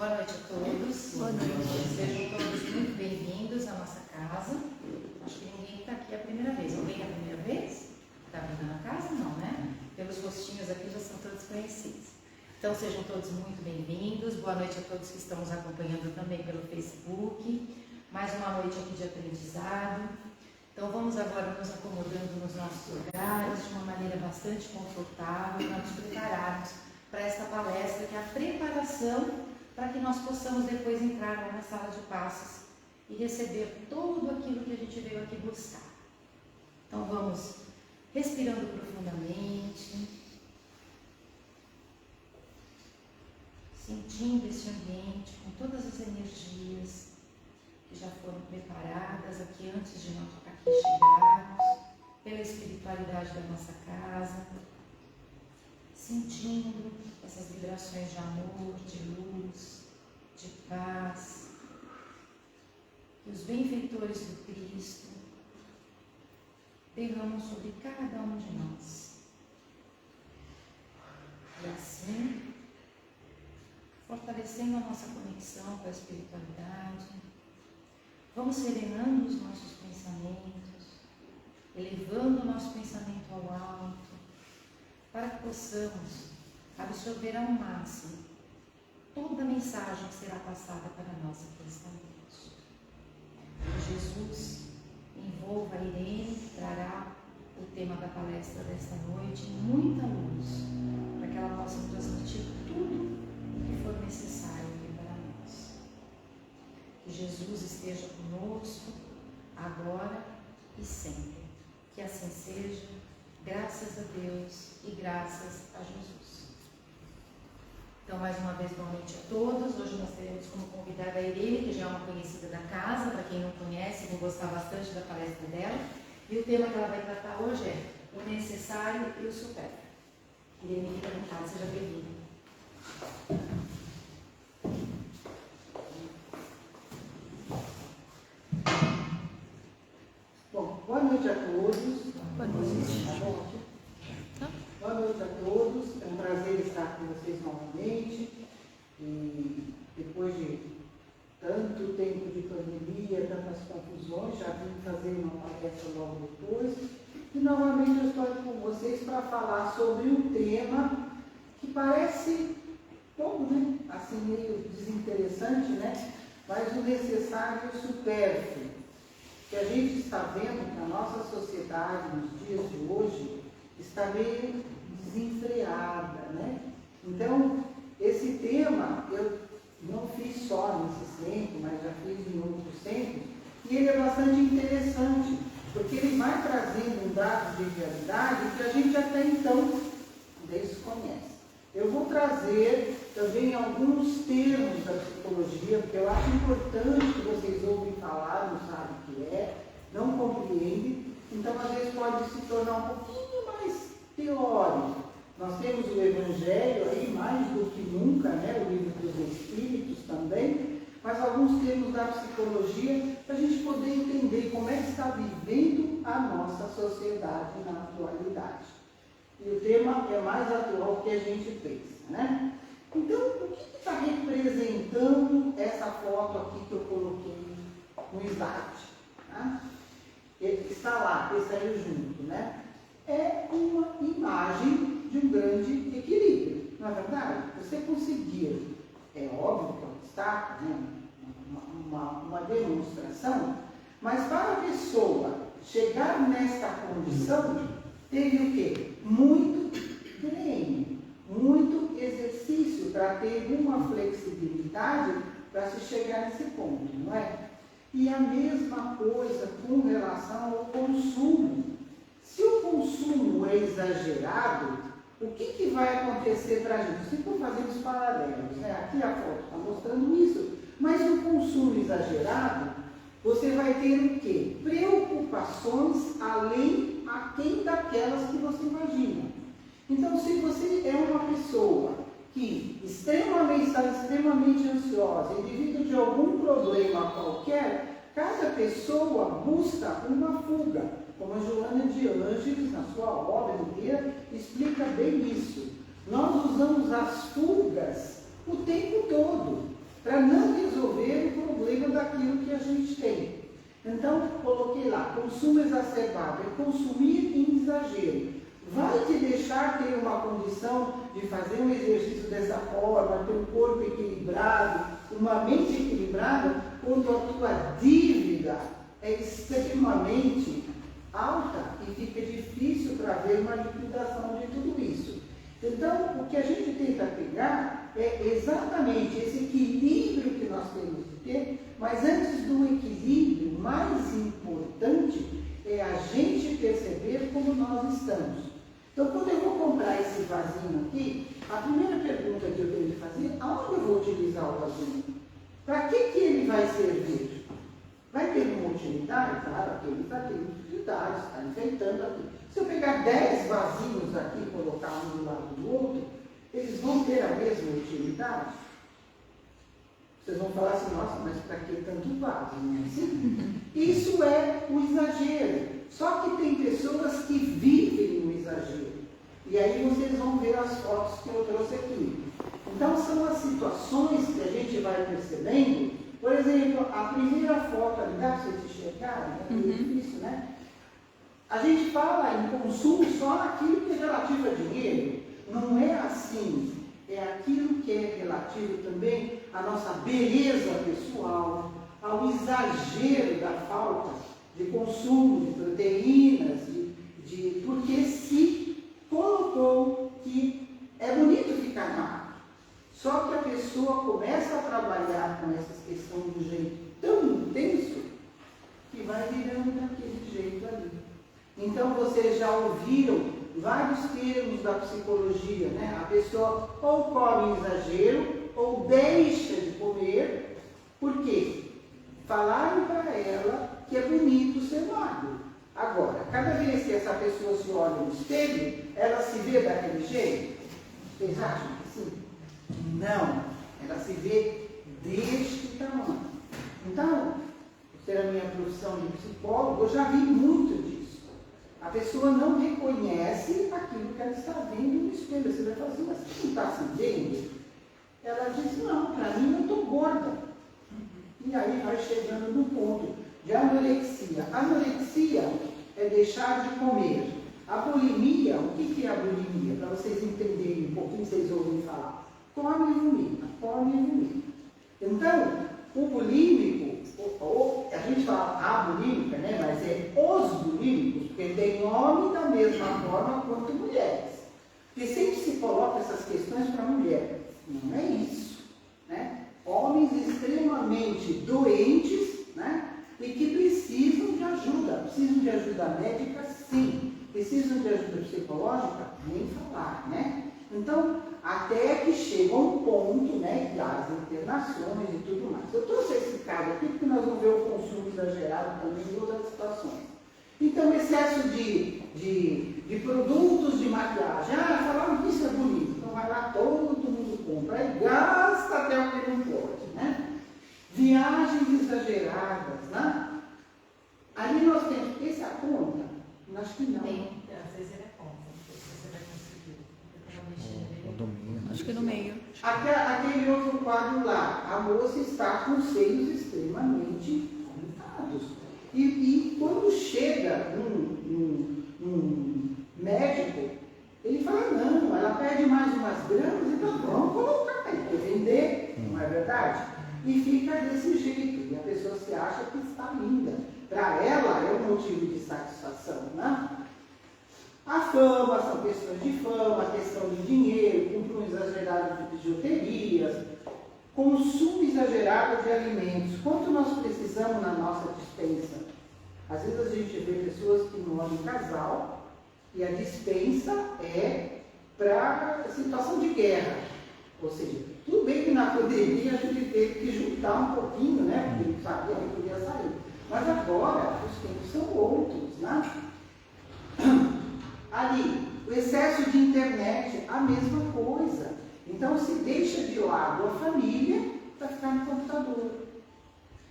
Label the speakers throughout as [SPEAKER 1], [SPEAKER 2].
[SPEAKER 1] Boa noite a todos.
[SPEAKER 2] Boa noite.
[SPEAKER 1] Sejam todos muito bem-vindos à nossa casa. Acho que ninguém está aqui a primeira vez. Alguém é a primeira vez? Está vindo na casa? Não, né? Pelos rostinhos aqui já são todos conhecidos. Então sejam todos muito bem-vindos. Boa noite a todos que estão nos acompanhando também pelo Facebook. Mais uma noite aqui de aprendizado. Então vamos agora nos acomodando nos nossos lugares de uma maneira bastante confortável para nos prepararmos para esta palestra, que é a preparação para que nós possamos depois entrar lá na sala de passos e receber tudo aquilo que a gente veio aqui buscar. Então vamos respirando profundamente, sentindo esse ambiente com todas as energias que já foram preparadas aqui antes de nós aqui chegarmos, pela espiritualidade da nossa casa, sentindo essas vibrações de amor, de luz, de paz, que os benfeitores do Cristo derramam sobre cada um de nós. E assim, fortalecendo a nossa conexão com a espiritualidade, vamos serenando os nossos pensamentos, elevando o nosso pensamento ao alto, para que possamos absorver ao máximo toda a mensagem que será passada para nós aqui esta noite. Que Jesus envolva a Irene, que trará o tema da palestra desta noite, muita luz, para que ela possa transmitir tudo o que for necessário aqui para nós. Que Jesus esteja conosco, agora e sempre. Que assim seja, graças a Deus e graças a Jesus. Então, mais uma vez, boa noite a todos. Hoje nós teremos como convidada a Irene, que já é uma conhecida da casa, para quem não conhece, vão gostar bastante da palestra dela. E o tema que ela vai tratar hoje é o necessário e o supérfluo. Irene, fica à vontade, seja bem-vinda.
[SPEAKER 3] Bom, boa noite a todos.
[SPEAKER 2] Boa noite.
[SPEAKER 3] Boa noite a todos. É um prazer estar com vocês novamente. E depois de tanto tempo de pandemia, tantas confusões, já vim fazer uma palestra logo depois. E novamente eu estou aqui com vocês para falar sobre um tema que parece bom, né? Assim, meio desinteressante, né? Mas o necessário e o supérfluo. Que a gente está vendo que a nossa sociedade, nos dias de hoje, está meio desenfreada, né? Então, esse tema eu não fiz só nesse centro, mas já fiz em outros centros, e ele é bastante interessante, porque ele vai trazendo um dado de realidade que a gente até então desconhece. Eu vou trazer também alguns termos da psicologia, porque eu acho importante que vocês ouvem falar, não sabem o que é, não compreendem, então às vezes pode se tornar um pouquinho mais teórico. Nós temos o Evangelho aí mais do que nunca, né? O livro dos Espíritos também, mas alguns termos da psicologia para a gente poder entender como é que está vivendo a nossa sociedade na atualidade. E o tema é mais atual que a gente pensa, né? Então, o que está representando essa foto aqui que eu coloquei no slide? Tá? Está lá, esse aí junto, né? É uma imagem de um grande equilíbrio, não é verdade? Você conseguir, é óbvio que está, né? uma demonstração, mas para a pessoa chegar nesta condição, teve o quê? Muito treino, muito exercício para ter uma flexibilidade para se chegar nesse ponto, não é? E a mesma coisa com relação ao consumo. Se o consumo é exagerado, o que vai acontecer para a gente? Vocês estão fazendo os paralelos, né? Aqui a foto está mostrando isso. Mas no consumo exagerado, você vai ter o quê? Preocupações aquém daquelas que você imagina. Então, se você é uma pessoa que está extremamente ansiosa e devido de algum problema qualquer, cada pessoa busca uma fuga. Como a Joana de Ângeles, na sua obra inteira, explica bem isso. Nós usamos as fugas o tempo todo. para não resolver o problema daquilo que a gente tem. Então, coloquei lá, consumo exacerbado, é consumir em exagero. Vai te deixar ter uma condição de fazer um exercício dessa forma, ter um corpo equilibrado, uma mente equilibrada, quando a tua dívida é extremamente alta e fica difícil para ver uma liquidação de tudo isso. Então, o que a gente tenta pegar é exatamente esse equilíbrio que nós temos de ter, mas antes do equilíbrio, mais importante é a gente perceber como nós estamos. Então, quando eu vou comprar esse vasinho aqui, a primeira pergunta que eu tenho de fazer, aonde eu vou utilizar o vasinho? Para que ele vai servir? Vai ter uma utilidade? Claro, aquele vai ter utilidade, está enfeitando aqui. Se eu pegar 10 vasinhos aqui e colocar um do lado do outro, eles vão ter a mesma utilidade? Vocês vão falar assim, nossa, mas para que tanto vaso? Não é assim? Isso é o exagero. Só que tem pessoas que vivem no exagero. E aí vocês vão ver as fotos que eu trouxe aqui. Então são as situações que a gente vai percebendo. Por exemplo, a primeira foto ali, dá para vocês enxergarem? É difícil, né? A gente fala em consumo só naquilo que é relativo a dinheiro. Não é assim. É aquilo que é relativo também à nossa beleza pessoal, ao exagero da falta de consumo de proteínas, porque se colocou que é bonito ficar magro. Só que a pessoa começa a trabalhar com essas questões de um jeito tão intenso que vai virando daquele jeito ali. Então vocês já ouviram vários termos da psicologia, né? A pessoa ou come em exagero ou deixa de comer. Por quê? Falaram para ela que é bonito ser magro. Agora, cada vez que essa pessoa se olha no espelho, ela se vê daquele jeito? Vocês acham que sim? Não. Ela se vê deste tamanho. Então, por ser a minha profissão de psicólogo, eu já vi muito disso. A pessoa não reconhece aquilo que ela está vendo no espelho. Você vai falar assim, mas você não está se vendo? Ela diz, não, para mim eu estou gorda. E aí vai chegando no ponto de anorexia. Anorexia é deixar de comer. A bulimia, o que é a bulimia? Para vocês entenderem um pouquinho, vocês ouvem falar. Come e vomita, come e vomita. Então, o bulímico, a gente fala a bulímica, né? Mas é os bulímicos, porque tem homem da mesma forma quanto mulheres. Porque sempre se coloca essas questões para mulher. Não é isso, né? Homens extremamente doentes, né? E que precisam de ajuda médica, sim. Precisam de ajuda psicológica, nem falar, né? Então, até que chega um ponto, né, das internações e tudo mais. Eu trouxe esse caso aqui porque nós vamos ver o consumo exagerado também em outras situações. Então, excesso de produtos de maquiagem. Falaram que isso é bonito. Então, vai lá, todo mundo compra e gasta até o que não pode, né? Viagens exageradas, né? Ali nós temos, esse é a conta? Acho que não.
[SPEAKER 1] Às vezes ele é conta, não sei se você vai conseguir.
[SPEAKER 2] Acho que no meio.
[SPEAKER 3] Aquele outro quadro lá, a moça está com seios extremamente aumentados. E quando chega um médico, ele fala, não, ela perde mais umas gramas, então vamos colocar, tem que vender, não é verdade? E fica desse jeito, e a pessoa se acha que está linda. Para ela é um motivo de satisfação, né? A fama, são questões de fama, questão de dinheiro, consumo exagerado de bijuterias, consumo exagerado de alimentos. Quanto nós precisamos na nossa despensa? Às vezes a gente vê pessoas que moram em casal e a despensa é para situação de guerra. Ou seja, tudo bem que na pandemia a gente teve que juntar um pouquinho, né? Porque ele sabia que podia sair. Mas agora os tempos são outros, né? Ali, o excesso de internet, a mesma coisa. Então se deixa de lado a família para ficar no computador.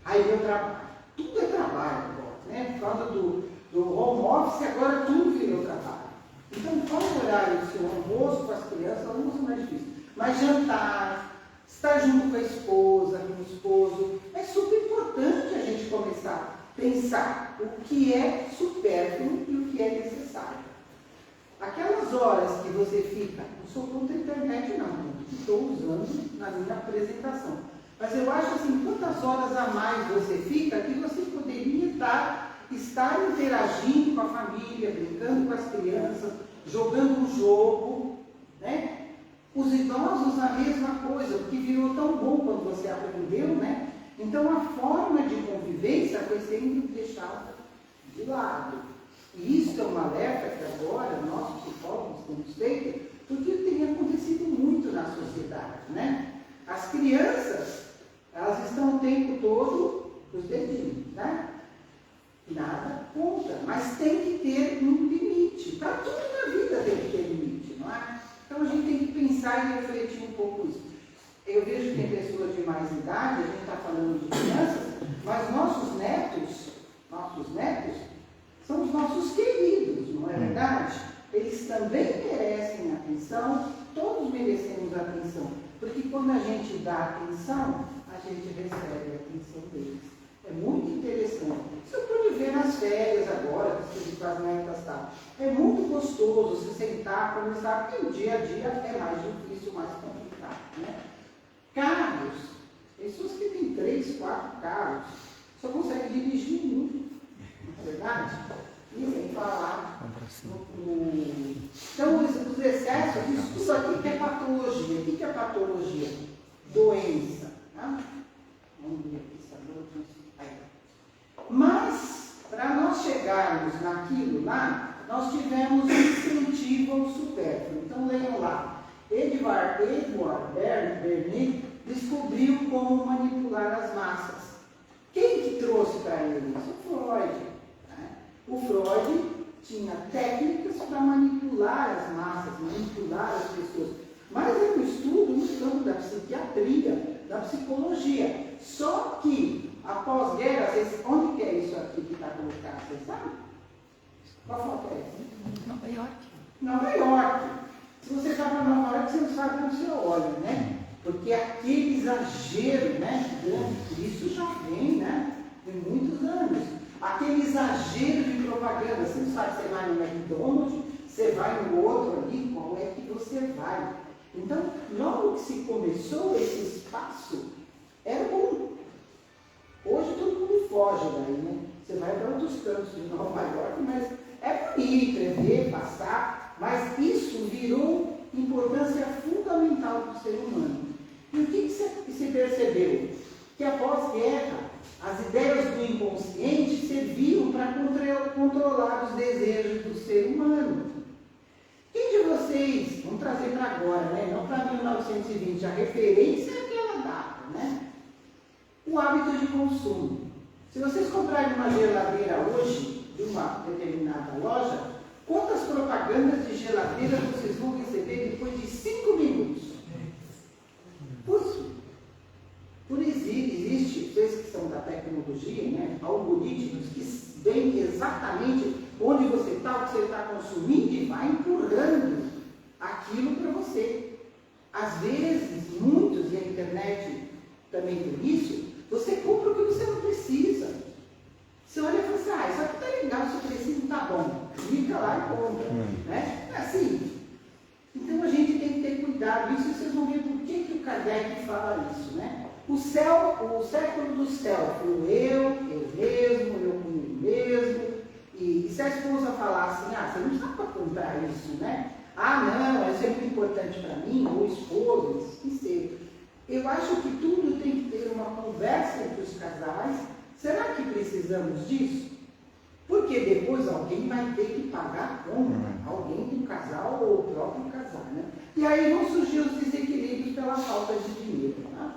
[SPEAKER 3] Aí vem o trabalho. Tudo é trabalho agora, né? Por causa do home office, agora tudo virou trabalho. Então, qual o horário do seu almoço com as crianças? O almoço é mais difícil. Mas jantar, estar junto com a esposa, com o esposo. É super importante a gente começar a pensar o que é supérfluo e o que é necessário. Aquelas horas que você fica, não sou contra a internet não, estou usando na minha apresentação, mas eu acho assim, quantas horas a mais você fica que você poderia estar interagindo com a família, brincando com as crianças, jogando um jogo, né? Os idosos a mesma coisa, porque virou tão bom quando você aprendeu, né? Então a forma de convivência foi sendo deixada de lado. E isso é um alerta que agora nós psicólogos temos feito, porque tem acontecido muito na sociedade, né? As crianças, elas estão o tempo todo com os dedinhos, né? Nada contra, mas tem que ter um limite. Para tudo na vida tem que ter limite, não é? Então a gente tem que pensar e refletir um pouco isso. Eu vejo que tem pessoas de mais idade, a gente está falando de crianças, mas nossos netos são os nossos queridos, não é verdade? Eles também merecem atenção, todos merecemos atenção, porque quando a gente dá atenção, a gente recebe a atenção deles. É muito interessante. Você pode ver nas férias agora, que as netas tá. É muito gostoso se sentar, conversar, porque o dia a dia é mais difícil, mais complicado, né? Carros, pessoas que têm 3, 4 carros, só conseguem dirigir um, não é verdade? E sem falar Então, os excessos, isso aqui que é patologia. O que é patologia? Doença. Tá? Vamos ver aqui, mas, para nós chegarmos naquilo lá, nós tivemos um incentivo ao supérfluo. Então, leiam lá. Edward Bernays descobriu como manipular as massas. Quem que trouxe para ele isso? O Freud. Né? O Freud tinha técnicas para manipular as massas, manipular as pessoas. Mas é um estudo no campo da psiquiatria, da psicologia. Só que, após guerra, onde que é isso aqui que está colocado? Vocês sabem? Qual foto é essa?
[SPEAKER 1] Nova York.
[SPEAKER 3] Nova York. Se você está para Nova York, você não sabe onde você olha, né? Porque aquele exagero, né? Isso já vem, né? De muitos anos. Aquele exagero de propaganda. Você não sabe se você vai no McDonald's, você vai no outro ali, qual é que você vai. Então, logo que se começou esse espaço, era bom. Hoje todo mundo foge daí, né? Você vai para outros cantos de Nova York, mas é bonito, é ver, passar, mas isso virou importância fundamental para o ser humano. E o que se percebeu? Que após guerra, as ideias do inconsciente serviam para controlar os desejos do ser humano. Quem de vocês, vamos trazer para agora, né? Não para 1920, a referência é aquela data, né? O hábito de consumo. Se vocês comprarem uma geladeira hoje, de uma determinada loja, quantas propagandas de geladeira vocês vão receber depois de 5 minutos? Existe, vocês que são da tecnologia, né? Algoritmos que veem exatamente onde você está, o que você está consumindo e vai empurrando aquilo para você. Às vezes, muitos, e a internet também tem isso, você compra o que você não precisa. Você olha e fala assim, isso aqui está legal, se eu preciso, tá bom. Clica lá e compra. Né? É assim. Então a gente tem que ter cuidado. Isso vocês vão ver por que o Kardec fala isso, né? O século do self, eu mesmo, eu comigo mesmo. E se a esposa falar assim, você não está para comprar isso, né? Não, isso é muito importante para mim, ou esposa, que seja. Eu acho que tudo tem que ter uma conversa entre os casais. Será que precisamos disso? Porque depois alguém vai ter que pagar a conta, alguém do casal ou o próprio casal, né? E aí vão surgir os desequilíbrios pela falta de dinheiro, né?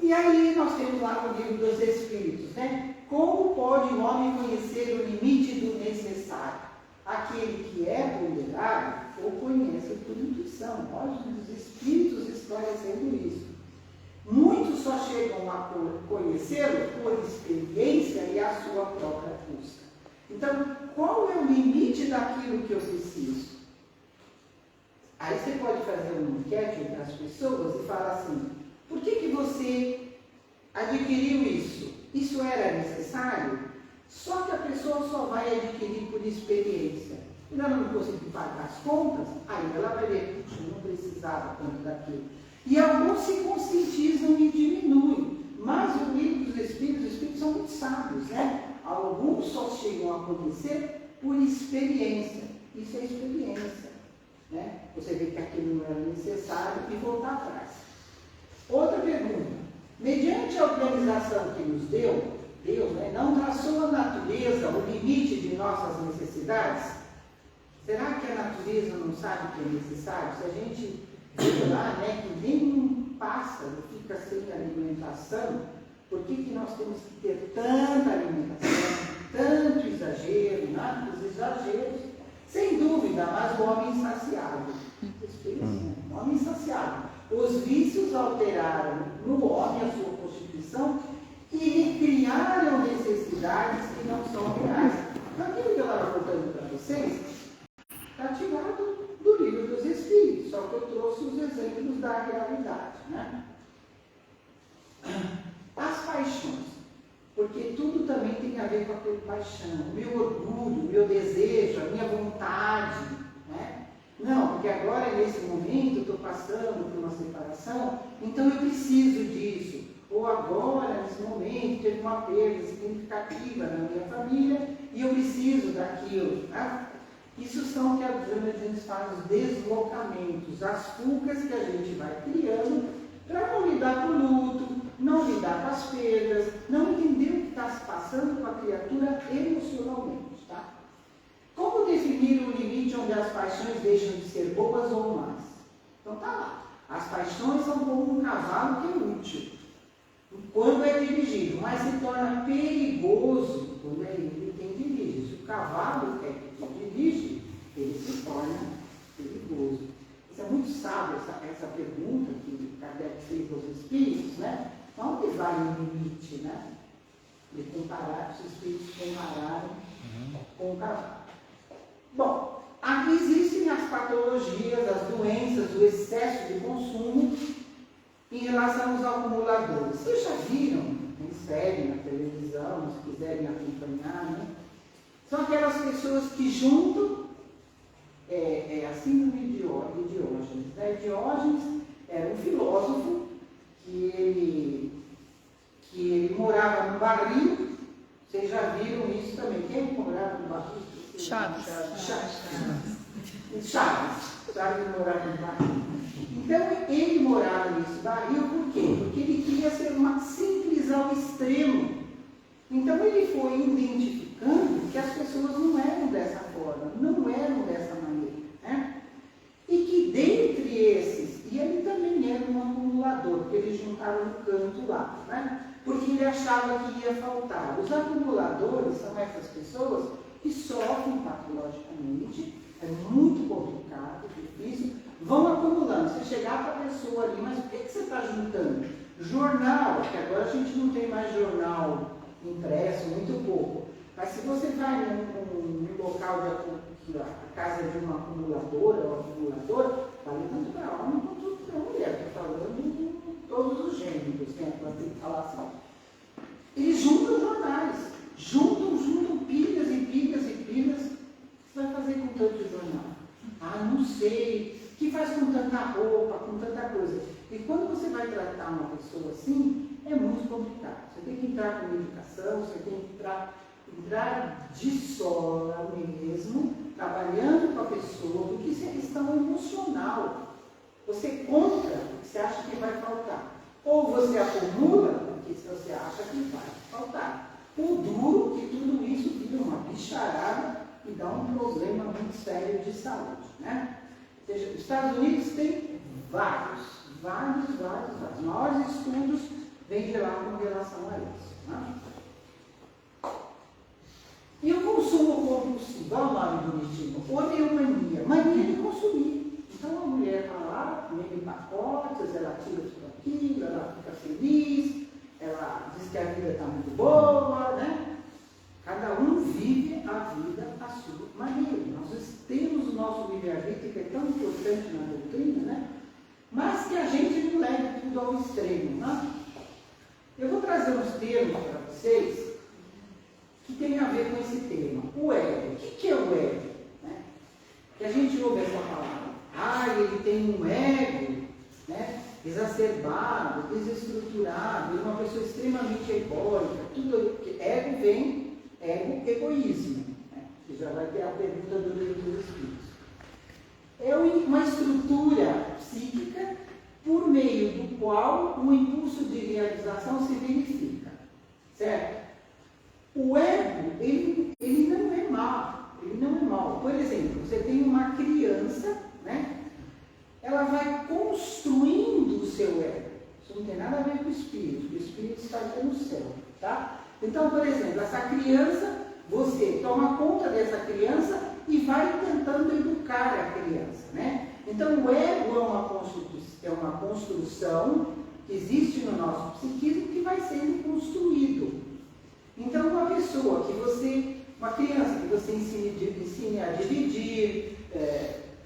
[SPEAKER 3] E aí nós temos lá no livro dos Espíritos, né? Como pode o homem conhecer o limite do necessário? Aquele que é ponderado ou conhece por intuição. Olha os Espíritos esclarecendo isso. Muitos só chegam a conhecê-lo por experiência e à sua própria busca. Então, qual é o limite daquilo que eu preciso? Aí você pode fazer uma enquete entre as pessoas e falar assim, por que você adquiriu isso? Isso era necessário? Só que a pessoa só vai adquirir por experiência. Ainda não conseguiu pagar as contas, aí ela vai ver, puxa, não precisava tanto daquilo. E alguns se conscientizam e diminuem. Mas o livro dos Espíritos, os Espíritos são muito sábios, né? Alguns só chegam a conhecer por experiência. Isso é experiência, né? Você vê que aquilo não era necessário e voltar atrás. Outra pergunta. Mediante a organização que nos deu, Deus, né, não traçou a natureza o limite de nossas necessidades? Será que a natureza não sabe o que é necessário? Se a gente vê lá, né, que nem um pássaro fica sem alimentação, por que nós temos que ter tanta alimentação, tanto exagero, né? Os exageros, sem dúvida, mas o homem insaciável. O homem insaciável. Os vícios alteraram no homem a sua constituição e lhe criaram necessidades que não são reais. Então, aquilo que eu estava contando para vocês está tirado do livro dos Espíritos, só que eu trouxe os exemplos da realidade, né? As paixões, porque tudo também tem a ver com aquele paixão, o meu orgulho, o meu desejo, a minha vontade, né? Não, porque agora, nesse momento, eu estou passando por uma separação, então eu preciso disso. Ou agora, nesse momento, teve uma perda significativa na minha família e eu preciso daquilo, né? Isso são o que a gente faz, os deslocamentos, as fugas que a gente vai criando para não lidar com o luto, não lidar com as perdas, não entender o que está se passando com a criatura emocionalmente, tá? Como definir o limite onde as paixões deixam de ser boas ou más? Então tá lá. As paixões são como um cavalo que é útil quando é dirigido, mas se torna perigoso quando é ele quem dirige. Se o cavalo é quem dirige, ele se torna perigoso. Isso é muito sábio, essa pergunta que Kardec fez aos Espíritos, né? Onde vai o limite, né? De comparar, os Espíritos compararam com o cavalo. Bom, aqui existem as patologias, as doenças, o excesso de consumo em relação aos acumuladores. Vocês já viram em série, na televisão, se quiserem acompanhar, né? São aquelas pessoas que juntam, a síndrome de Diógenes. Né? Diógenes era um filósofo que ele morava num barril. Vocês já viram isso também. Quem morava no barril?
[SPEAKER 1] Chaves.
[SPEAKER 3] Chaves morava no barril. Então, ele morava nesse barril por quê? Porque ele queria ser uma simples ao extremo. Então, ele foi identificando que as pessoas não eram dessa forma, não eram dessa maneira, né? E que dentre esses, e ele também era um acumulador, porque ele juntava no canto lá, né? Porque ele achava que ia faltar. Os acumuladores são essas pessoas que sofrem patologicamente, é muito complicado, difícil, vão acumulando. Você chegar para a pessoa ali, mas o que você está juntando? Jornal, que agora a gente não tem mais jornal impresso, muito pouco. Mas se você vai num local de a casa de uma acumuladora ou acumulador, vale tanto para homem quanto para mulher. Estou falando de todos os gêneros, né? Ela tem que falar assim. Eles juntam jornais, juntam pilhas e pilhas e pilhas. O que você vai fazer com tanto jornal? Ah, não sei. O que faz com tanta roupa, com tanta coisa? E quando você vai tratar uma pessoa assim, é muito complicado. Você tem que entrar com medicação, você tem que entrar de sola mesmo, trabalhando com a pessoa, porque isso é questão emocional. Você compra porque você acha que vai faltar. Ou você acumula porque você acha que vai faltar. O duro que tudo isso vira uma bicharada e dá um problema muito sério de saúde, né? Ou seja, os Estados Unidos tem vários maiores estudos vêm de lá com relação a isso, né? E o consumo compulsivo, olha o nome bonitinho, oneomania, mania de consumir. Então a mulher vai lá, comendo pacotes, ela tira tudo aquilo, ela fica feliz, ela diz que a vida está muito boa, né? Cada um vive a vida à sua maneira. Nós temos o nosso livre-arbítrio, que é tão importante na mas que a gente não leve tudo ao extremo. Né? Eu vou trazer uns termos para vocês que tem a ver com esse tema. O ego. O que é o ego? Né? Que a gente ouve essa palavra. Ele tem um ego, né? Exacerbado, desestruturado, ele é uma pessoa extremamente egóica. Tudo ego vem, egoísmo. Né? Você já vai ter a pergunta do livro dos Espíritos. É uma estrutura psíquica por meio do qual o impulso de realização se verifica. Certo? O ego, ele não é mau. Ele não é mau. Por exemplo, você tem uma criança, né? Ela vai construindo o seu ego. Isso não tem nada a ver com o espírito. O espírito está no céu. Tá? Então, por exemplo, essa criança, você toma conta dessa criança e vai tentando educar a criança. Né? Então, o ego é uma construção que existe no nosso psiquismo que vai sendo construído. Então, uma criança que você ensine a dividir,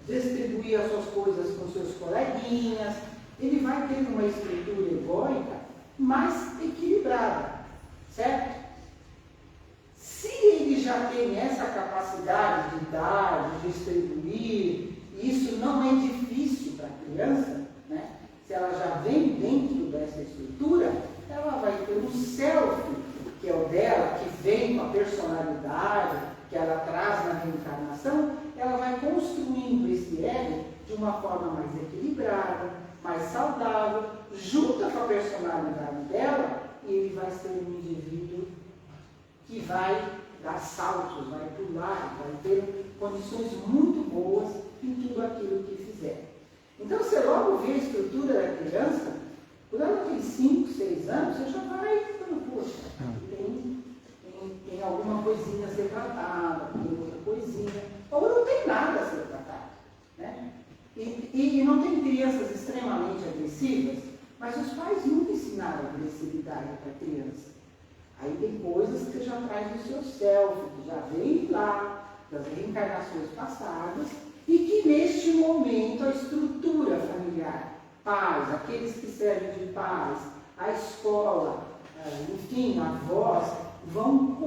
[SPEAKER 3] distribuir as suas coisas com seus coleguinhas, ele vai ter uma estrutura egóica mais equilibrada, certo? Se ele já tem essa capacidade de dar, de distribuir, isso não é difícil para a criança, né? Se ela já vem dentro dessa estrutura, ela vai ter um self, que é o dela, que vem com a personalidade, que ela traz na reencarnação, ela vai construindo esse ego de uma forma mais equilibrada, mais saudável, junta com a personalidade dela, e ele vai ser um indivíduo que vai dar saltos, vai pular, vai ter condições muito boas em tudo aquilo que fizer. Então, você logo vê a estrutura da criança, quando ela tem 5, 6 anos, você já vai falando, poxa, tem alguma coisinha a ser tratada, tem outra coisinha, ou não tem nada a ser tratado. Né? E não tem crianças extremamente agressivas, mas os pais nunca ensinaram agressividade para a criança. Aí tem coisas que você já traz do seu self, que já vem lá, das reencarnações passadas, e que neste momento a estrutura familiar, pais, aqueles que servem de pais, a escola, enfim, avós, vão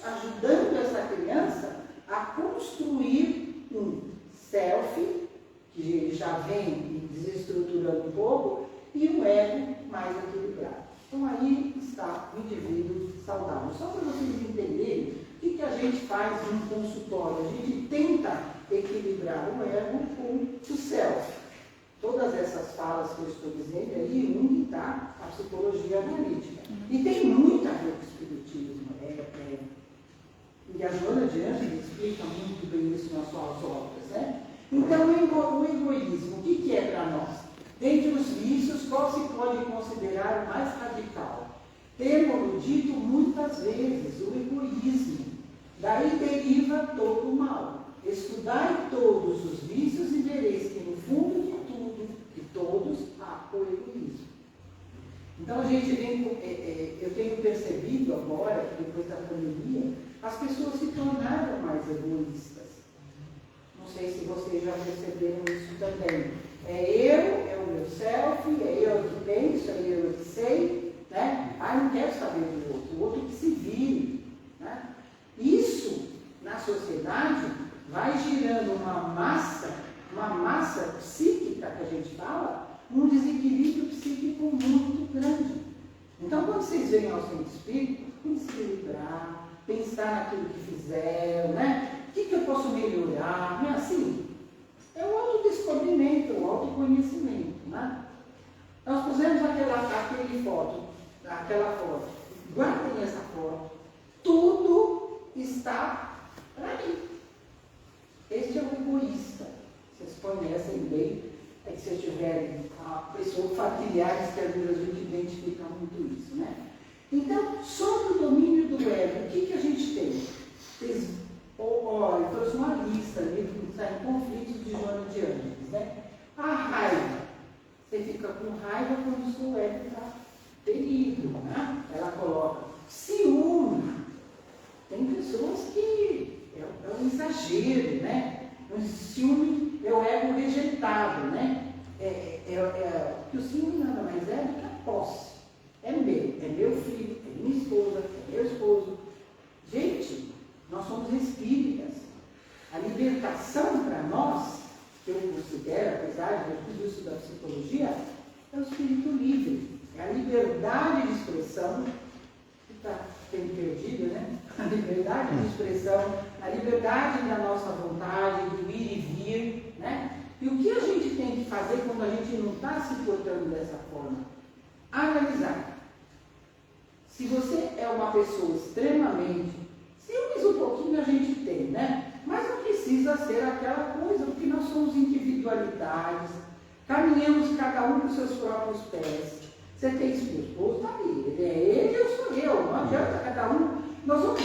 [SPEAKER 3] ajudando essa criança a construir um self, que ele já vem desestruturando um pouco, e um ego mais equilibrado. Então aí está o indivíduo saudável. Só para vocês entenderem o que a gente faz no consultório. A gente tenta equilibrar o ego com o self. Todas essas falas que eu estou dizendo aí, onde está a psicologia analítica. E tem muito a ver com o espiritismo. E a Joana de Ângeles explica muito bem isso nas suas obras. Né? Então, o egoísmo, o que é para nós? Dentre os vícios, qual se pode considerar o mais radical? Temo-lo dito muitas vezes, o egoísmo. Daí deriva todo o mal. Estudai todos os vícios e vereis que no fundo de todos há o egoísmo. Então a gente eu tenho percebido agora, depois da pandemia, as pessoas se tornaram mais egoístas. Não sei se vocês já perceberam isso também. É o meu self, é eu que penso, é eu que sei, né? Não quero saber do outro que se vire. Né? Isso, na sociedade, vai girando uma massa psíquica, que a gente fala, um desequilíbrio psíquico muito grande. Então, quando vocês veem ao centro espírita, tem que se equilibrar, pensar naquilo que fizeram, né? O que eu posso melhorar? Não é assim? É o autodescobrimento, o autoconhecimento. Né? Nós pusemos aquela foto. Guardem essa foto. Tudo está para mim. Este é o egoísta. Vocês conhecem bem, que se tiverem familiares que às vezes a gente identifica muito isso. Né? Então, sobre o domínio do ego, o que a gente tem? Olha, eu trouxe uma lista ali que está em Conflitos de Joana de Ângeles. Né? A raiva. Você fica com raiva quando o seu ego está ferido. Né? Ela coloca ciúme. Tem pessoas que é um exagero, né? O ciúme é o ego rejeitado, né? que o ciúme nada mais é do que a posse. É meu filho, é minha esposa, é meu esposo. Gente, nós somos espíritas. A libertação para nós, que eu considero, apesar de tudo isso da psicologia, é o espírito livre. É a liberdade de expressão, que está sendo perdida, né? A liberdade de expressão, a liberdade da nossa vontade, do ir e vir, né? E o que a gente tem que fazer quando a gente não está se portando dessa forma? Analisar. Se você é uma pessoa extremamente, ciúmes um pouquinho a gente tem, né? Mas não precisa ser aquela coisa, porque nós somos individualidades, caminhamos cada um com seus próprios pés. Você tem seu esposo, está ali, ele é ele, eu sou eu, não adianta cada um. Nós vamos,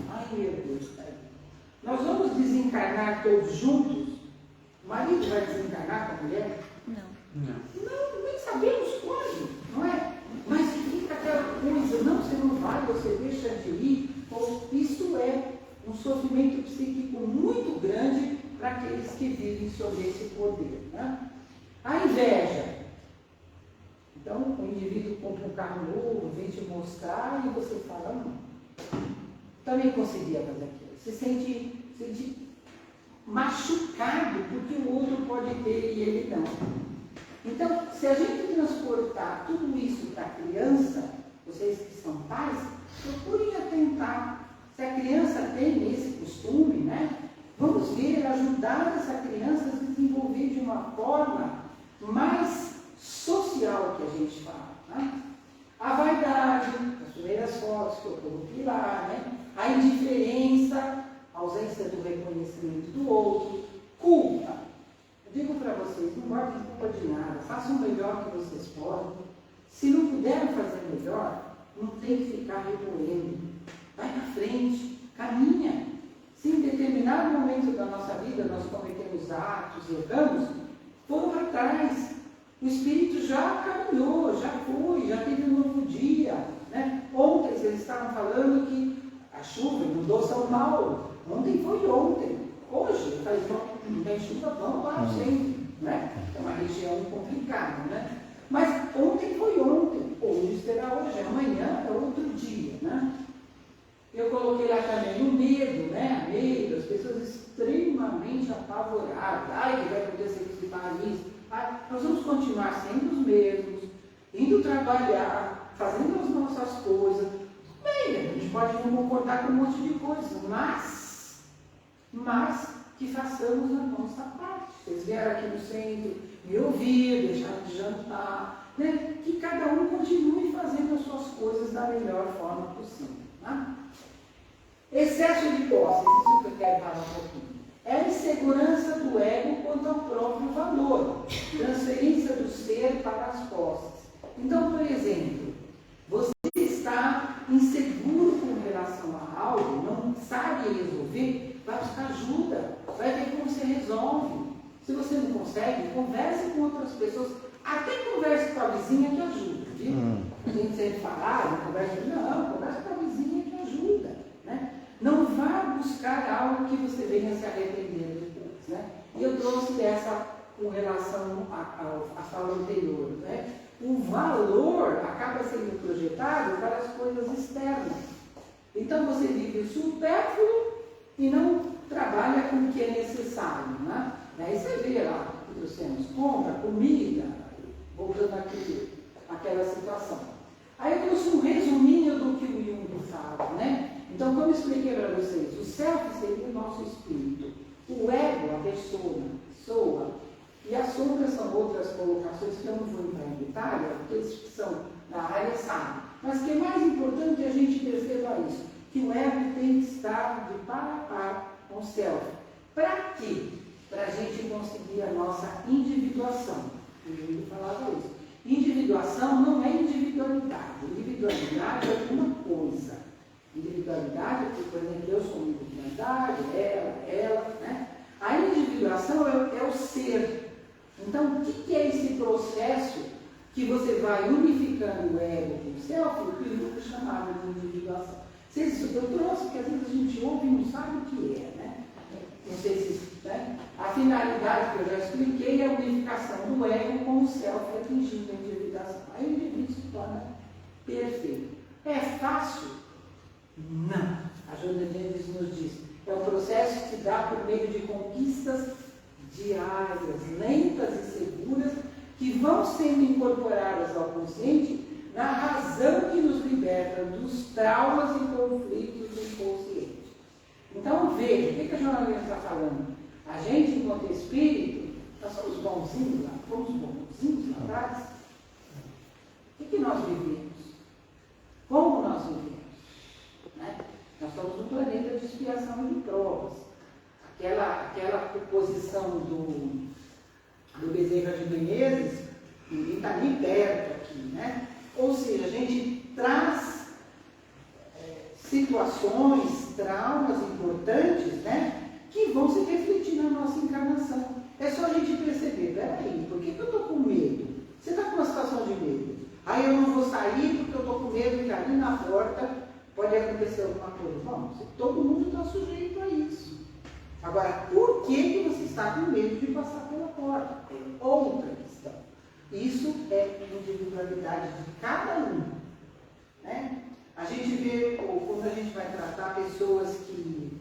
[SPEAKER 3] ai meu Deus, nós vamos desencarnar todos juntos? O marido vai desencarnar com a mulher? Não, nem sabemos quando, não é? Mas fica aquela coisa, não, você não vai, você deixa de ir. Isso é um sofrimento psíquico muito grande para aqueles que vivem sob esse poder, né? A inveja. Então, o indivíduo compra um carro novo, vem te mostrar e você fala, não, também conseguia fazer aquilo. Se sente machucado porque o outro pode ter e ele não. Então, se a gente transportar tudo isso para a criança, vocês que são pais, procurem atentar. Se a criança tem esse costume, né? Vamos ver, ajudar essa criança a se desenvolver de uma forma mais social que a gente fala, né? A vaidade, as primeiras fotos que eu coloquei lá, né? A indiferença, a ausência do reconhecimento do outro, culpa. Eu digo para vocês, não guardem culpa de nada, façam o melhor que vocês podem. Se não puderem fazer melhor, não tem que ficar remoendo. Vai para frente, caminha. Se em determinado momento da nossa vida nós cometemos atos, erramos, foram atrás. O Espírito já caminhou, já foi, já teve um novo dia, né? Ontem eles estavam falando que a chuva inundou São Paulo. Ontem foi ontem. Hoje, não tem chuva, vamos lá sempre, né? É uma região complicada, né? Mas ontem foi ontem, hoje será hoje, amanhã é outro dia, né? Eu coloquei lá também o medo, né? Medo, as pessoas extremamente apavoradas. Ai, o que vai acontecer com esse país? Nós vamos continuar sendo os mesmos, indo trabalhar, fazendo as nossas coisas. Bem, a gente pode não concordar com um monte de coisas, mas que façamos a nossa parte. Vocês vieram aqui no centro, me ouvir, deixar de jantar, né? Que cada um continue fazendo as suas coisas da melhor forma possível. Tá? Excesso de posse, isso que eu quero falar um pouquinho. É a insegurança do ego quanto ao próprio valor, transferência do ser para as posses. Então, por exemplo, você está inseguro com relação a algo, não sabe resolver, vai buscar ajuda, vai ver como você resolve. Se você não consegue, converse com outras pessoas, até converse com a vizinha que ajuda, viu? A gente sempre fala, converse com a vizinha que ajuda, né? Não vá buscar algo que você venha se arrepender depois, né? E eu trouxe essa com relação à fala anterior, né? O valor acaba sendo projetado para as coisas externas. Então você vive o supérfluo e não trabalha com o que é necessário, né? Aí você vê lá que trouxemos compra, comida, voltando àquela situação. Aí eu trouxe um resuminho do que o Jung fala, né? Então, como eu expliquei para vocês, o self seria o nosso espírito, o ego, a pessoa, e as sombras são outras colocações que eu não vou entrar em detalhe, porque eles que são da área sabem. Mas que é mais importante a gente perceba isso, que o ego tem que estar de par a par com o self. Para quê? Para a gente conseguir a nossa individuação. O Júlio falava isso. Individuação não é individualidade. Individualidade é uma coisa. Individualidade, por exemplo, eu sou uma individualidade, ela, né? A individuação é o ser. Então, o que é esse processo que você vai unificando o ego com o self, o que o Jung chamava de individuação? Eu trouxe, porque às vezes a gente ouve e não sabe o que é, né? Não sei se né? A finalidade que eu já expliquei é a unificação do ego com o self atingindo a individuação. Aí o indivíduo se torna perfeito. É fácil? Não. A Joana Mendes nos diz, é um processo que se dá por meio de conquistas diárias, lentas e seguras, que vão sendo incorporadas ao consciente na razão que nos liberta dos traumas e conflitos do inconsciente. Então, veja, o que a Joana Mendes está falando? A gente, enquanto espírito, nós somos bonzinhos lá, fomos bonzinhos lá atrás. O que nós vivemos? Como nós vivemos? Né? Nós estamos num planeta de expiação e de provas. Aquela posição do Bezerra de Menezes, ninguém está nem perto aqui, né? Ou seja, a gente traz situações, traumas importantes, né? Que vão se refletir na nossa encarnação. É só a gente perceber, peraí, por que eu estou com medo? Você está com uma situação de medo. Aí eu não vou sair porque eu estou com medo que ali na porta pode acontecer alguma coisa. Bom, todo mundo está sujeito a isso. Agora, por que você está com medo de passar pela porta? É outra questão. Isso é individualidade de cada um. Né? A gente vê, quando a gente vai tratar pessoas que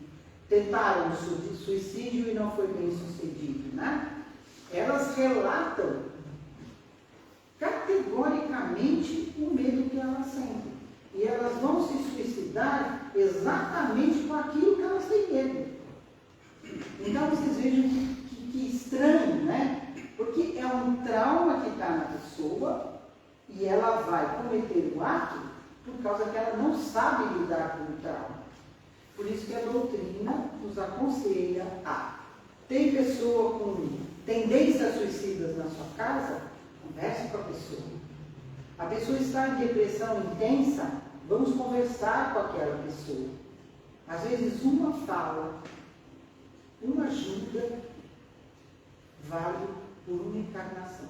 [SPEAKER 3] tentaram suicídio e não foi bem sucedido, né? Elas relatam categoricamente o medo que elas sentem. E elas vão se suicidar exatamente com aquilo que elas têm medo. Então vocês vejam que estranho, né? Porque é um trauma que está na pessoa e ela vai cometer o ato por causa que ela não sabe lidar com o trauma. Por isso que a doutrina nos aconselha a tem pessoa com tendências suicidas na sua casa, converse com a pessoa. A pessoa está em depressão intensa, vamos conversar com aquela pessoa. Às vezes uma fala, uma ajuda, vale por uma encarnação.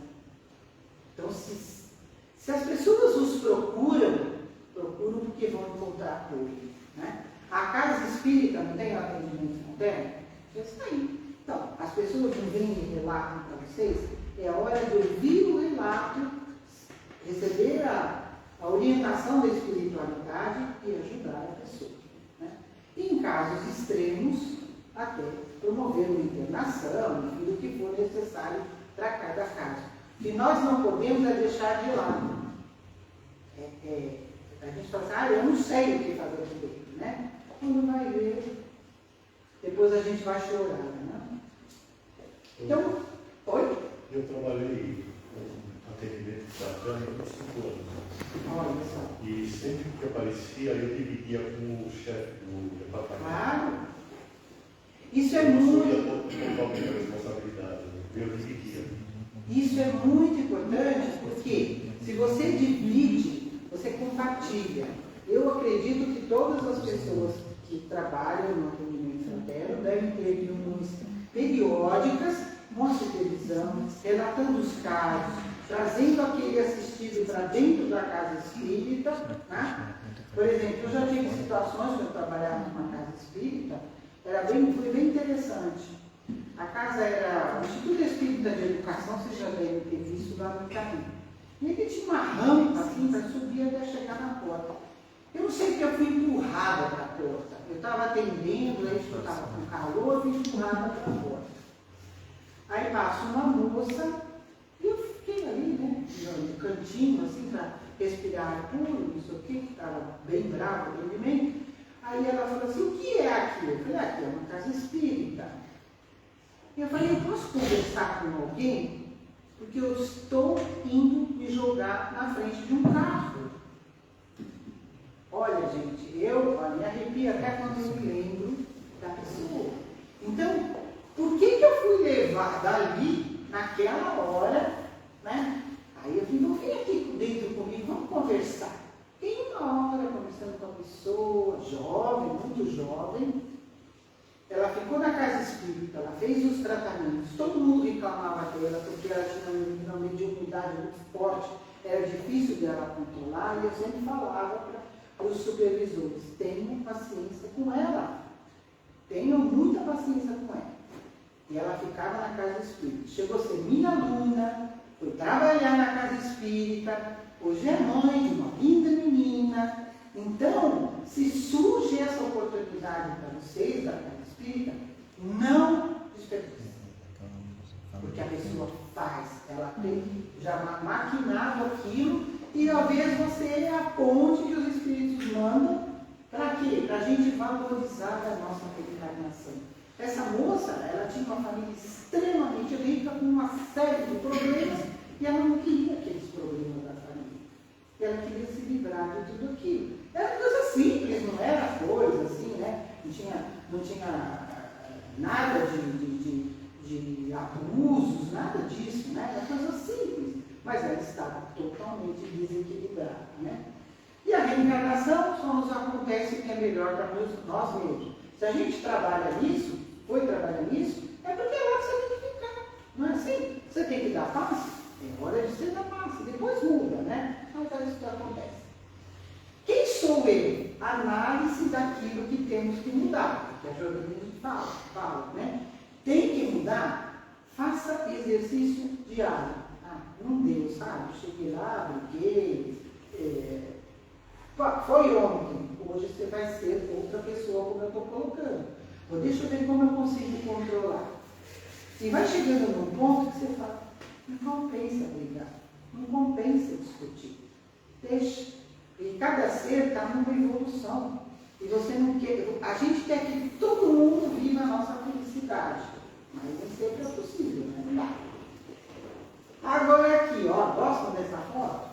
[SPEAKER 3] Então, se as pessoas os procuram porque vão encontrar apoio. Né? A casa espírita não tem atendimento interno? Já está aí. Então, as pessoas não vêm e relatam para vocês, é hora de ouvir o relato, receber a orientação da espiritualidade e ajudar a pessoa. Né? E em casos extremos, até promover uma internação, enfim, o que for necessário para cada caso. O que nós não podemos é deixar de lado. A gente fala assim, eu não sei o que fazer direito, né? Quando vai ver, depois a gente vai chorar, né? Então, oi?
[SPEAKER 2] Eu trabalhei com atendimento da Câmara há 25 anos.
[SPEAKER 3] Olha só.
[SPEAKER 2] E sempre que aparecia, eu dividia com o chefe do departamento.
[SPEAKER 3] Claro. Isso é muito...
[SPEAKER 2] totalmente a responsabilidade. Eu dividia.
[SPEAKER 3] Isso é muito importante, porque se você divide, você compartilha. Eu acredito que todas as pessoas que trabalham no atendimento fraterno devem ter reuniões periódicas, uma supervisão, relatando os casos, trazendo aquele assistido para dentro da casa espírita. Né? Por exemplo, eu já tive situações que eu trabalhava numa casa espírita, foi bem interessante. A casa era o Instituto Espírita de Educação, vocês já devem ter visto lá no caminho. E ele tinha uma rampa assim para subir até chegar na porta. Eu não sei porque eu fui empurrada para a porta. Eu estava atendendo, aí eu estava com calor, eu fui empurrada para a porta. Aí passa uma moça, e eu fiquei ali, né, no cantinho, assim, para respirar ar puro, não sei o que estava bem bravo o atendimento. Aí ela falou assim, o que é aqui? Eu falei, aqui é uma casa espírita. Eu falei, eu posso conversar com alguém? Porque eu estou indo me jogar na frente de um carro. Olha, gente, me arrepio até quando eu me lembro da pessoa. Então, por que eu fui levar dali, naquela hora, né? Aí eu falei, vem aqui dentro comigo, vamos conversar. Tem uma hora conversando com a pessoa, jovem, muito jovem. Ela ficou na casa espírita, ela fez os tratamentos, todo mundo reclamava dela, porque ela tinha uma mediunidade muito forte, era difícil dela controlar, e eu sempre falava para os supervisores, tenham paciência com ela, tenham muita paciência com ela. E ela ficava na casa espírita. Chegou a ser minha aluna, foi trabalhar na casa espírita, hoje é mãe de uma linda menina. Então, se surge essa oportunidade para vocês da casa espírita, não desperdicem. Porque a pessoa faz, ela tem já maquinado aquilo, e talvez você é a ponte que os espíritos mandam. Para quê? Para a gente valorizar a nossa reencarnação. Essa moça, ela tinha uma família extremamente rica, com uma série de problemas, e ela não queria aqueles problemas da família. Ela queria se livrar de tudo aquilo. Era coisa simples, não era coisa assim, né? Não tinha nada de abusos, nada disso, né? Era coisa simples. Mas ela estava totalmente desequilibrada, né? E a reencarnação só nos acontece o que é melhor para nós mesmos. Se a gente trabalha nisso, foi trabalhar nisso, é porque é lá que você tem que ficar. Não é assim? Você tem que dar passe, é hora de você dar passe, depois muda, né? Mas é isso que acontece. Quem sou eu? Análise daquilo que temos que mudar, que a Jordana fala, né? Tem que mudar? Faça exercício diário. Não deu, sabe? Cheguei lá, briguei, foi ontem, hoje você vai ser outra pessoa como eu estou colocando. Deixa eu ver como eu consigo controlar. E vai chegando num ponto que você fala, não compensa brigar, não compensa discutir. Deixa. E cada ser está numa evolução. E você não quer. A gente quer que todo mundo viva a nossa felicidade. Mas nem sempre é possível, né? Não dá. Agora aqui, ó, gostam dessa foto?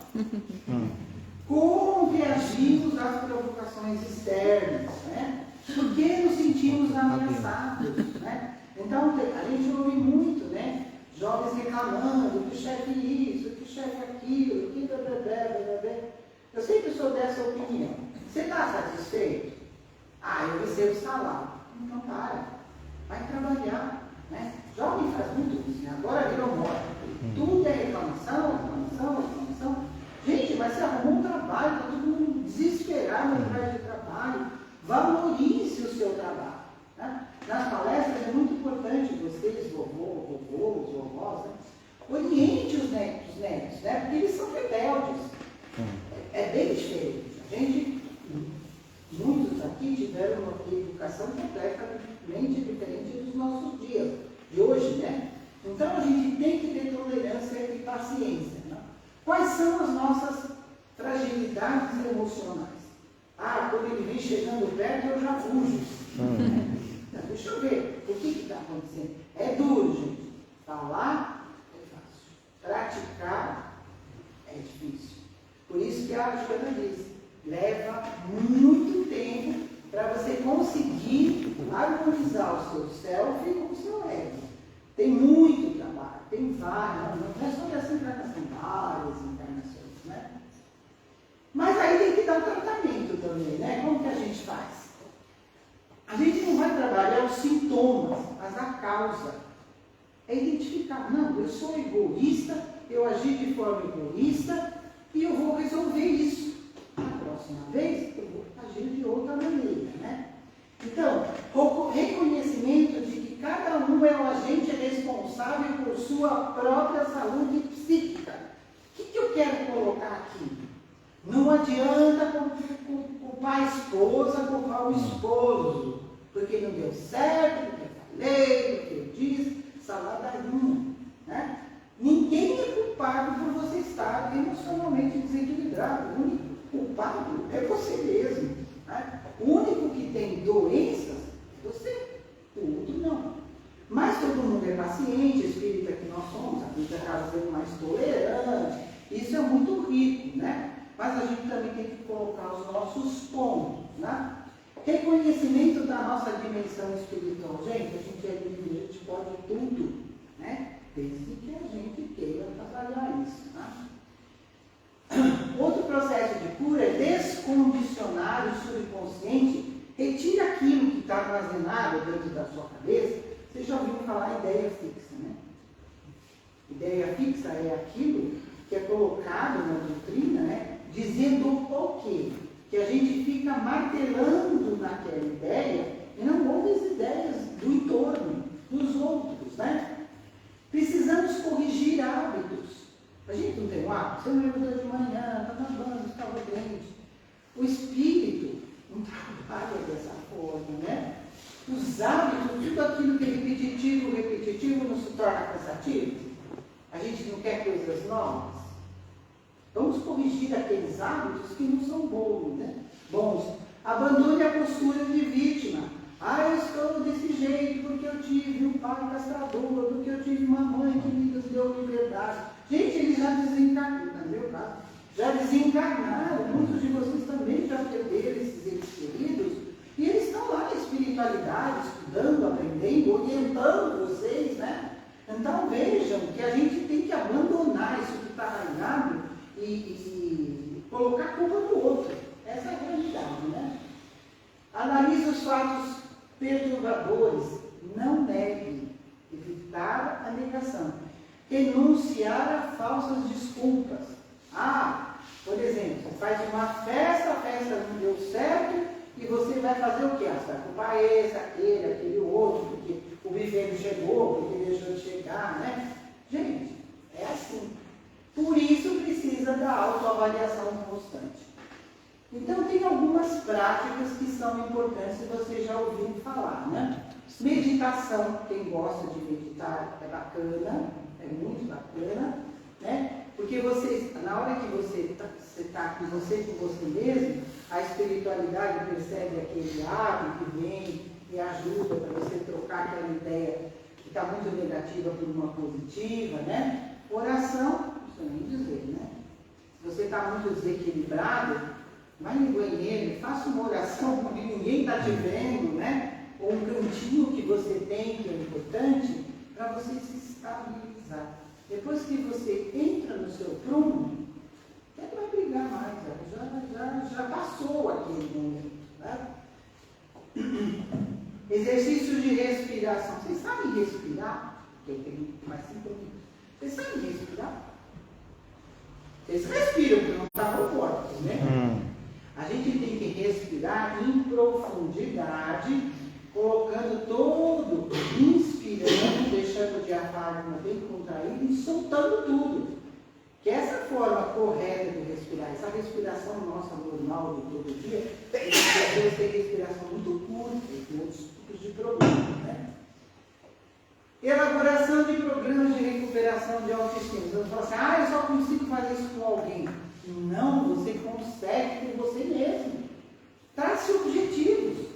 [SPEAKER 3] Como reagimos às provocações externas, né? Por que nos sentimos ameaçados, né? Então, a gente ouve muito, né? Jovens reclamando que o chefe isso, que o chefe aquilo, que blá, blá, blá, blá. Eu sempre sou dessa opinião. Você está satisfeito? Eu recebo salário. Então, vai trabalhar, né? Jovem faz muito isso, né? Agora virou moda. Tudo é reclamação. Gente, mas você arrumou um trabalho, está todo mundo desesperado atrás de trabalho. Valorize o seu trabalho. Né? Nas palestras é muito importante vocês, vovôs, vovós, né? Oriente os netos, né? Porque eles são rebeldes. É bem diferente. Muitos aqui tiveram uma educação completamente diferente dos nossos dias, de hoje, né? Então a gente tem que ter tolerância e paciência. Né? Quais são as nossas fragilidades emocionais? Quando ele vem chegando perto, eu já fujo. Deixa eu ver, o que está acontecendo? É duro, gente. Falar é fácil. Praticar é difícil. Por isso que a Joana diz, leva muito tempo para você conseguir harmonizar o seu self com o seu ego. Tem muito trabalho, tem várias, não é só essa encarnação, várias encarnações, né? Mas aí tem que dar o tratamento também, né? Como que a gente faz? A gente não vai trabalhar os sintomas, mas a causa. É identificar, não, eu sou egoísta, eu agi de forma egoísta e eu vou resolver isso. Na próxima vez, eu vou agir de outra maneira, né? Então, o reconhecimento de que cada um é o agente responsável por sua própria saúde psíquica. O que eu quero colocar aqui? Não adianta culpar a esposa, culpar o esposo, porque não deu certo, porque eu falei, porque eu disse, salada nenhuma, né? Ninguém é culpado por você estar emocionalmente desequilibrado. O único culpado é você mesmo. Né? O único que tem doenças é você. O outro não. Mas todo mundo é paciente, espírita que nós somos, a gente acaba sendo mais tolerante. Isso é muito rico, né? Mas a gente também tem que colocar os nossos pontos, né? Reconhecimento da nossa dimensão espiritual. Gente, a gente é livre, a gente pode tudo, né? Desde que a gente queira trabalhar isso, né? Outro processo de cura é descondicionar o subconsciente, retira aquilo que está armazenado dentro da sua cabeça. Vocês já ouviram falar em ideia fixa, né? Ideia fixa é aquilo que é colocado na doutrina, né? Dizendo o quê? Que a gente fica martelando naquela ideia e não ouve as ideias do entorno, dos outros. né? Precisamos corrigir hábitos. A gente não tem um hábito, você não levantou de manhã, está na banda, estava doente. O espírito não trabalha dessa forma, né? Os hábitos, tudo aquilo que é repetitivo não se torna cansativo. A gente não quer coisas novas. Vamos corrigir aqueles hábitos que não são bons, né? Abandone a postura de vítima. Eu estou desse jeito porque eu tive um pai castrador, porque eu tive uma mãe que me deu liberdade. Gente, eles já desencarnaram, no meu caso, já desencarnaram. Muitos de vocês também já perderam esses entes queridos. E eles estão lá na espiritualidade, estudando, aprendendo, orientando vocês, né? Então vejam que a gente tem que abandonar isso que está arraigado e colocar a culpa no outro. Essa é a realidade, né? Analise os fatos perturbadores, não negue, evitar a negação, renunciar a falsas desculpas. Por exemplo, você faz uma festa, a festa não deu certo, e você vai fazer o quê? Você vai culpar esse, aquele outro, porque o buffet não chegou, porque deixou de chegar, né? Gente, é assim. Por isso precisa da autoavaliação constante. Então, tem algumas práticas que são importantes, e você já ouviu falar, né? Meditação, quem gosta de meditar, é bacana, é muito bacana, né? Porque você, na hora que você está com você mesmo, a espiritualidade percebe aquele hábito que vem e ajuda para você trocar aquela ideia que está muito negativa por uma positiva, né? Oração, não precisa nem dizer, né? Se você está muito desequilibrado, vai no banheiro, faça uma oração quando ninguém está te vendo, né? Ou um cantinho que você tem, que é importante, para você se estabilizar. Depois que você entra no seu prumo, até não vai brigar mais, já passou aquele momento. Né? Exercício de respiração. Vocês sabem respirar? Eu tenho mais 5 minutos. Vocês sabem respirar? Vocês respiram, porque não estavam fortes, né? A gente tem que respirar em profundidade, colocando todo, inspirando, deixando o diafragma bem contraído e soltando tudo. Que essa forma correta de respirar, essa respiração nossa normal de todo dia, às vezes tem respiração muito curta, tem outros tipos de problemas, né? Elaboração de programas de recuperação de autoestima. Você fala assim, eu só consigo fazer isso com alguém. Não, você consegue com você mesmo. Trace objetivos.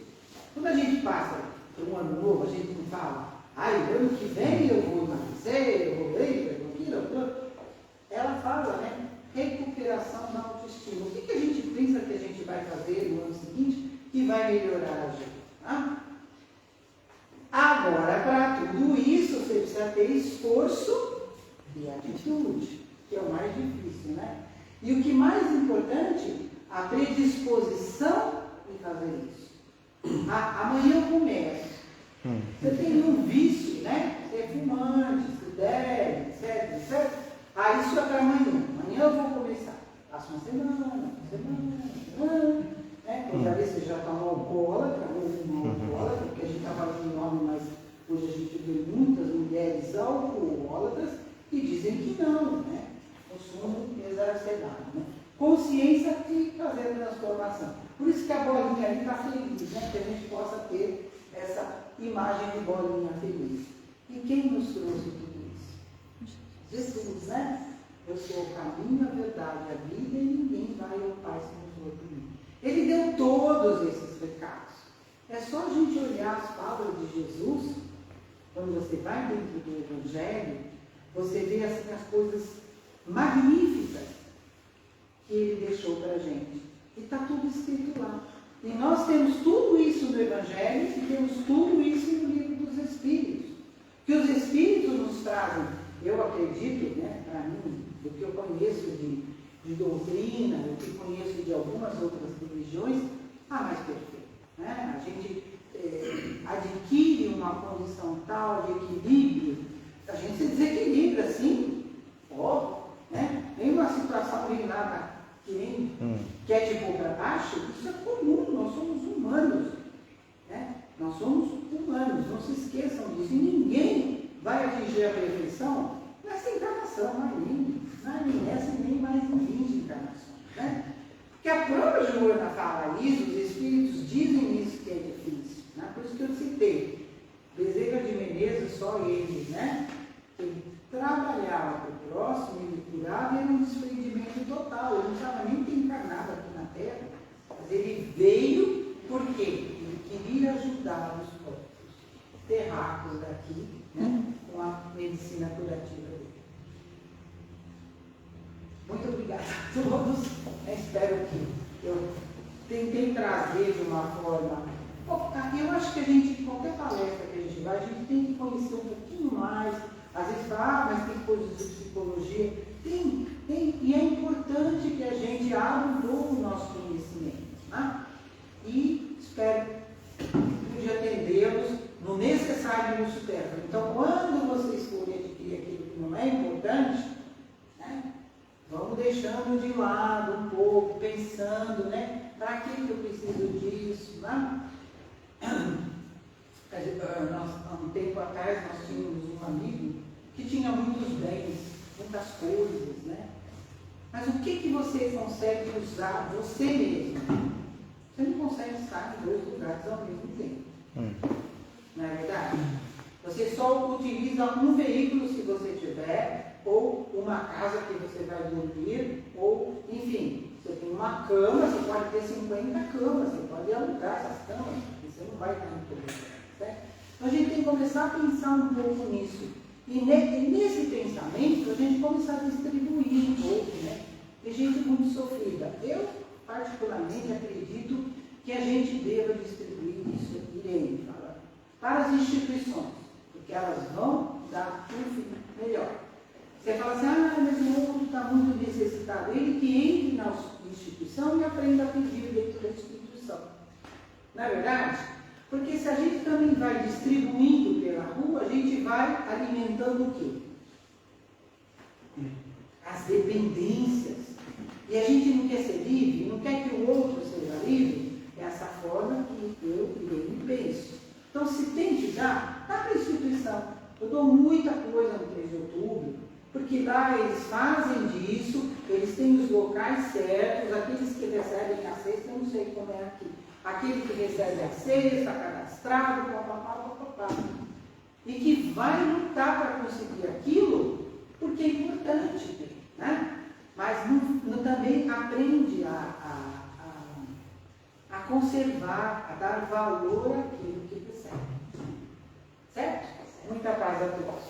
[SPEAKER 3] Quando a gente passa por um ano novo, a gente não fala, ano que vem eu vou emagrecer, eu vou aquilo. Ela fala, né? Recuperação da autoestima. O que a gente pensa que a gente vai fazer no ano seguinte que vai melhorar a gente? Tá? Agora, para tudo isso, você precisa ter esforço e atitude, que é o mais difícil, né? E o que mais importante, a predisposição em fazer isso. Amanhã eu começo. Você tem um vício, né? Você é fumante, você deve, etc. Isso é para amanhã. Amanhã eu vou começar. Passa uma semana, né? Outra vez você já está um alcoólatra, porque a gente está falando em nome, mas hoje a gente vê muitas mulheres alcoólatras que dizem que não, né? Consumo exacerbado, né? Consciência de fazer a transformação. Por isso que a bolinha ali está feliz, né? Que a gente possa ter essa imagem de bolinha feliz. E quem nos trouxe tudo isso? Jesus, né? Eu sou o caminho, a verdade, a vida, e ninguém vai ao Pai se não for por mim. Ele deu todos esses recados. É só a gente olhar as palavras de Jesus, quando você vai dentro do Evangelho, você vê assim as coisas magníficas que ele deixou para a gente. E está tudo escrito lá. E nós temos tudo isso no Evangelho e temos tudo isso no livro dos Espíritos. Que os Espíritos nos trazem, eu acredito, né, para mim, do que eu conheço de doutrina, do que conheço de algumas outras religiões, a mais perfeita. Né? A gente adquire uma condição tal de equilíbrio, a gente se desequilibra assim, né? Em uma situação bem nada que quer te pôr para baixo, isso é comum, nós somos humanos. Né? Nós somos humanos, não se esqueçam disso. E ninguém vai atingir a perfeição nessa encarnação, não é nem nessa e nem mais em 20 encarnações. Né? Porque a própria Joana fala isso, os espíritos dizem isso que é difícil. Né? Por isso que eu citei. Bezerra de Menezes, só ele, né? Ele trabalhava para o próximo, ele curava, era um desprendimento total. Ele não estava nem encarnado aqui na Terra, mas ele veio porque ele queria ajudar os corpos terráqueos daqui, né? Com a medicina curativa dele. Muito obrigada a todos. Espero que eu tentei trazer de uma forma. Eu acho que a gente, qualquer palestra que a gente vai, a gente tem que conhecer um pouquinho mais. Às vezes fala, mas tem coisas de psicologia. Tem, e é importante que a gente abra um pouco o nosso conhecimento. Né? E espero que pude atendê-los no necessário e no supérfluo. Então, quando vocês forem adquirir aquilo que não é importante, né, vamos deixando de lado um pouco, pensando, né, para que eu preciso disso. Né? Um tempo atrás nós tínhamos um amigo que tinha muitos bens, muitas coisas, né? Mas o que você consegue usar você mesmo? Você não consegue estar em 2 lugares ao mesmo tempo. Não é verdade? Você só utiliza um veículo se você tiver, ou uma casa que você vai dormir, ou, enfim, você tem uma cama, você pode ter 50 camas, você pode alugar essas camas, você não vai estar em todo lugar, certo? Então a gente tem que começar a pensar um pouco nisso. E nesse pensamento a gente começar a distribuir um pouco, né? Tem gente muito sofrida. Eu, particularmente, acredito que a gente deva distribuir isso, irei falar, para as instituições, porque elas vão dar um fim melhor. Você fala assim, mas o outro está muito necessitado. Ele que entre na instituição e aprenda a pedir dentro da instituição. Não é verdade? Porque se a gente também vai distribuindo pela rua, a gente vai alimentando o quê? As dependências. E a gente não quer ser livre, não quer que o outro seja livre. É essa forma que eu penso. Então, se tem que dar, dá para a instituição. Eu dou muita coisa no 3 de outubro, porque lá eles fazem disso, eles têm os locais certos, aqueles que recebem a cesta, eu não sei como é aqui. Aquele que recebe a cesta, cadastrado, papapá. E que vai lutar para conseguir aquilo, porque é importante, né? Mas também aprende a conservar, a dar valor àquilo que recebe. Certo? Muita paz a todos.